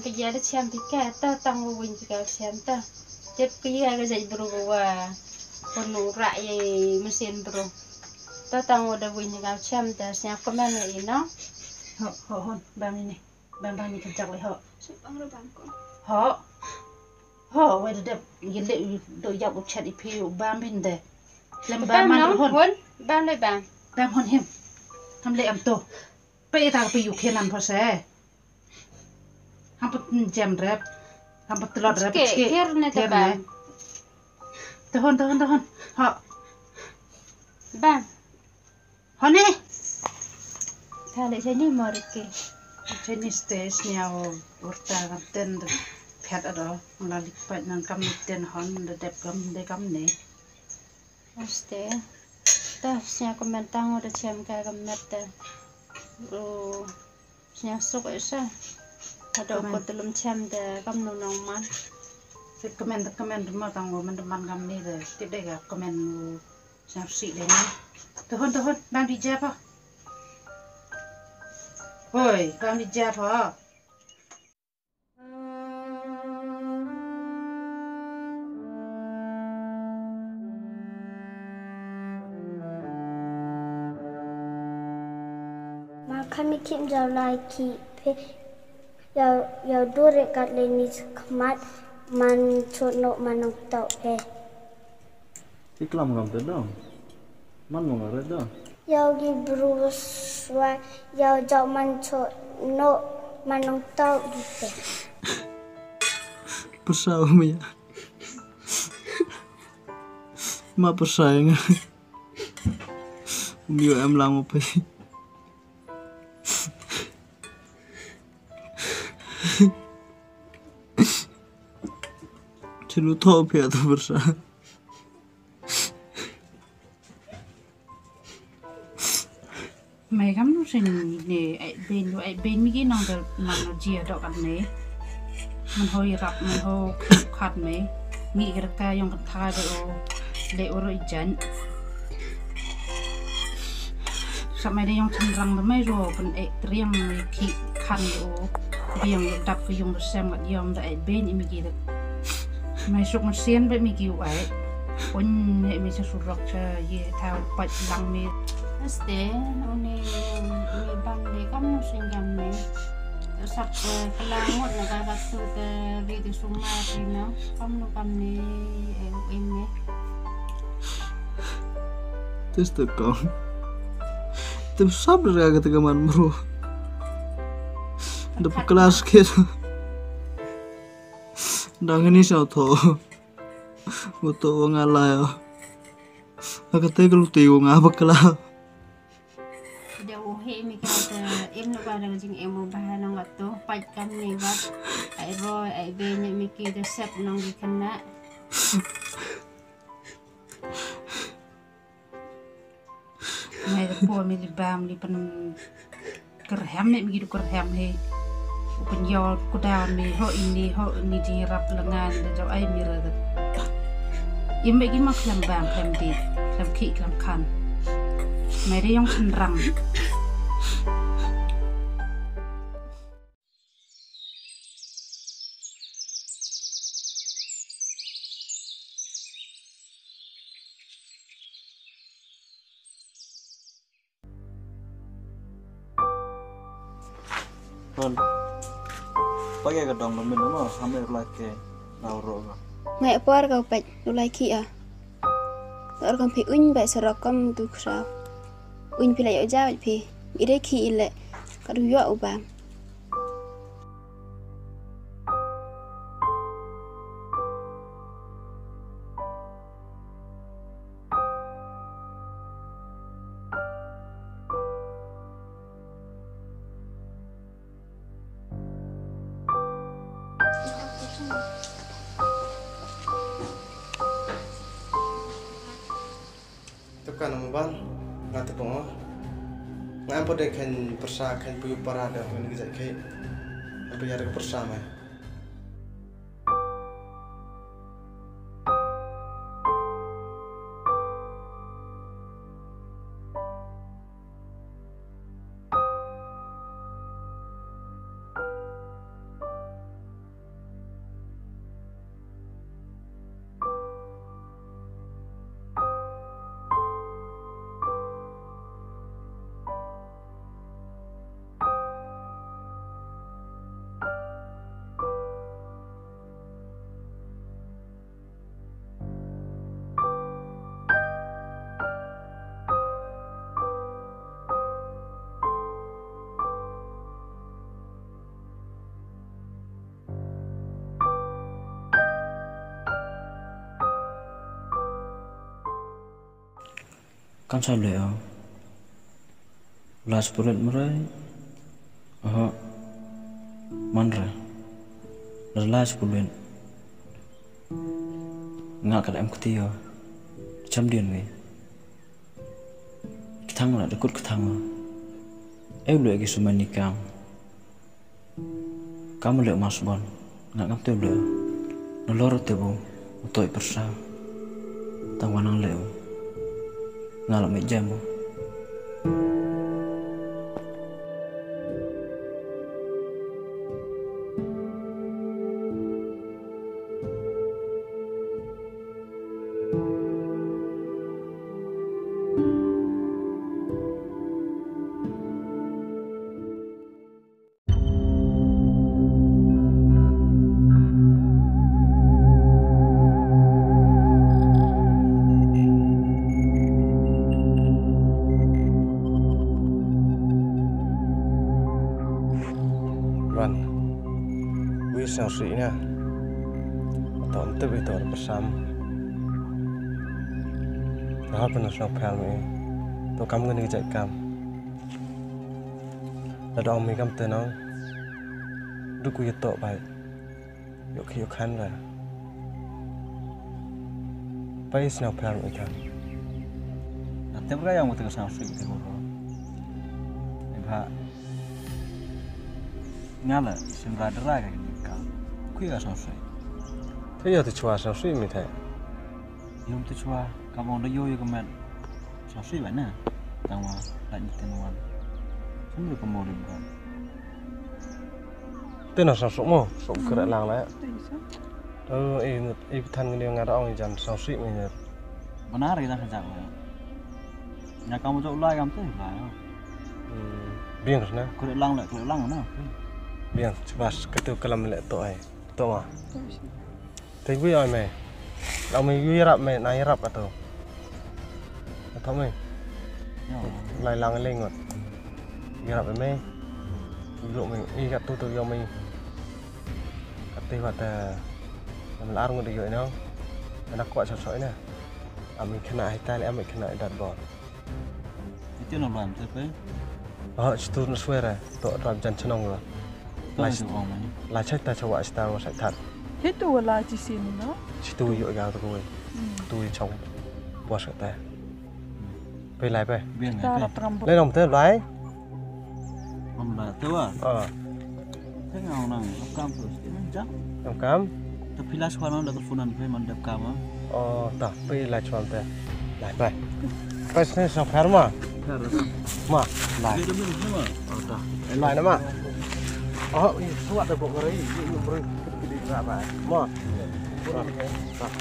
bây giờ xem thì cả ta tăng vô bình thì cả xem ta tiếp cái cái dạy bro và còn nụ rại mesin bro ta tăng vô bình thì cả xem ta xem comment này nó họ hôn bang này kerja với họ họ vậy đẹp cái lệ đội dọc chat ipi bang bên đây làm bang mang hôn bang đây bang hôn him ham lệ am to bây giờ bây giờ kia làm phật sẽ ham bút jam rap ham bút telur rap kia này tahun họ bang họ nè thà lại chơi như mờ được kì chơi như stage nhau urta gặp tên được phết ở đó là lịch phải năng cầm tên hòn được đẹp cầm để cầm nè stage ta xem comment tăng udah xem cái comment ta xem sok esa ada apa belum xem ta cầm nong man comment mà tăng ngồi mình man cầm nè rồi tiếp đây gặp comment xem sĩ đấy nè tahun bang di japa oi bang di japa kami kim jauh lagi pe yau dure kat leni kemat man cono manong tau pe iklam ngam dong man mau ngaret dong yau gi beruswa yau jauh man cono manong tau gitu persawam ya ma persayang Mio em làm một cái Celu thô phía tôi bớt ra mày gắm nó xin nè ai bên mấy cái nòng được mà nó chia đọc ăn nè mình hồi gặp mình hồi khát mấy nghĩ cái cái yang thà để rồi chân sampai dia yang cenderung ramai ro pen triang ki kan o biang dap ke yang bersam kat dia ndak ben imi gitu mai sok mesin be mi ki ai pun ne mi surok cha ye tau pat lang mi este oni mi ban de kam singam me sak kelangot na ka tu te ri di sumari na kam no kam ni eme terus tuh kau Tim sabar ya ketika man bro dapat kelas gitu dan ini satu butuh ngalah ya aku tegel tiung apa kelas jauh mikir em nak pada ngajing em bahan nggak tuh pajkan nih bat ai roy ai banyak mikir resep nong dikena mai po mi libam li pen kerham nek begitu kerham he pen yol kudan mi ho ini di rap lengan jauh ai mi re im bagi mak lambang klam di klam ki klam kan mai de yang cenderang pakai kedong lemin mah sampai lagi nauro ngai por kau pet ulai ki a tor kam pi un ba sarokam tu kra un pi la yo ja pi ire ki ile kadu yo ubam Tukar nama bang, ngata pongo, ngam pada kan persa kan puyu parada kan kita kai, apa yang ada bersama. Kan sao leo. Last bullet murai. Manra. Last bullet. Ngak kat em kutiyo. Cham dian we. Thang là được thang. Em lựa cái số mani cam. Kamu lựa mas bon. Ngak ngam tu lựa. Nó lor tebu. Utoi persa. Tang wanang leo. Ngalap mejamu. Sao sĩ nè tổn tức bị tổn bất sám đó bên nó phèn mình tôi cắm cái này chạy cam là đó mình cắm tên nó đôi khi tội bài nhiều khi khăn rồi bây giờ phèn mình thằng Tiếp cái yang betul sao sĩ thì một em ha ngala xin ra đrai cái Kui gak sao sih? Thế giờ thì chua sao sih mình thấy. Yom tu chua, kamu dah yo kemen. Sao sih vậy nè? Tang wa lại như thế nào? Chúng tôi có mồi được không? Tên là sao sống không? Sống cứ lại làng đấy. Em thân cái điều ngã đó ông dần sao sih mình. Mana kita kerja kau? Nhà kamu jauh lai kamu tu lai. Biang rồi nè. Kau lang mana? Biang, coba ketu kelam lek tội. Tội mà. Thấy vui rồi mày. Đâu mình vui rap mày, nay rap atau. Thôi mày. Lại làng lên rồi. Vui rap mày. Dụ mình y gặp tu vô mình. Cái hoạt làm ăn ngon được rồi nó. Nó quậy sỏi sỏi nè. Mình khăn nại tay lại mình khăn nại đặt bò. Itu nak làm thế phải? Itu nó xuôi rồi. Tội làm chân chân ông rồi. Là chắc ta cho gọi tao sẽ thật. Thế tôi là chỉ xin nó. Chỉ tôi dội gạo tôi trong bò sợ ta. Về lại về. Lên đồng thế lái. Ông là tôi à? Thế nào nè, ông cam rồi chắc. Ông cam. Tapi lah sekarang dah teleponan pe mandap kamu. Tak, pergi lah cuman teh. Lah, baik. Baik sini sampai rumah. Ma, lah. Tak. Lah nama. Suat dah buat hari ini, ini beri berapa? Ma. Tak.